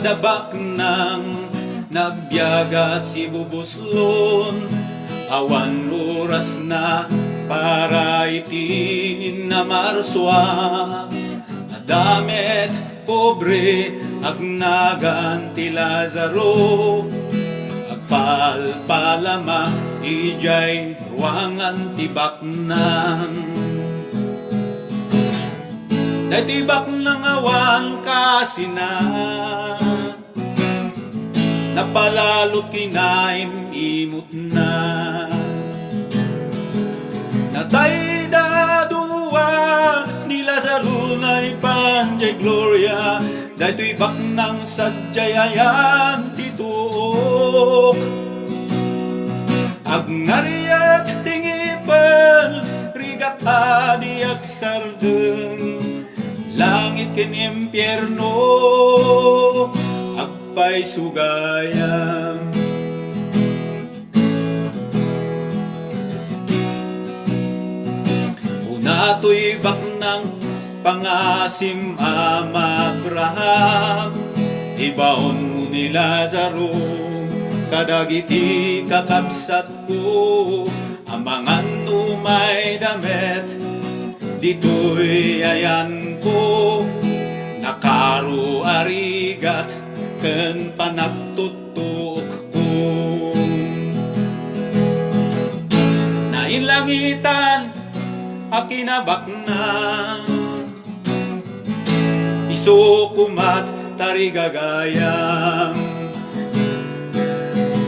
kadabak ng nagbiyaga si bubuslon. Awan oras na para itin na marswa. Adamet pobre agnaganti Lazaro. Agpalpalama ijay ruangan tibaknan. Tibak ng awan kasina, napalalot kinaim imot na. Natay dadua ni Lazaro na'y panjay gloria. Dahil ibak ng sadyayayan tituok. Agnariat tingipan rigat adi agsardeng. Langit ken impyerno agpay sugayam. Una to'y bak ng pangasim ama Abraham. Ibaon mo ni Lazaro kadagiti kakabsat ko. Amangan umay damet dito'y ayan ko. Nakaro arigat ken panagtutok ko. Nainlangitan akinabak na. Iso kumat tarigagayam.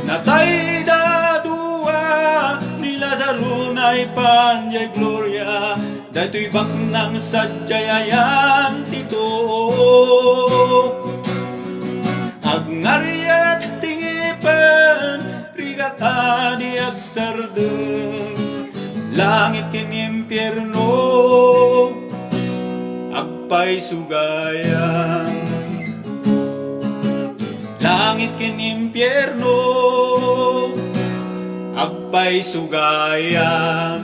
Natay dadua ni Lazaro na'y panjay gloria. Dahil bak ng sadyayayan tito. Agnariat tingipan rigat adi agsardeng. Langit ken impyerno agpay sugayam. Langit ken impyerno agpay sugayam.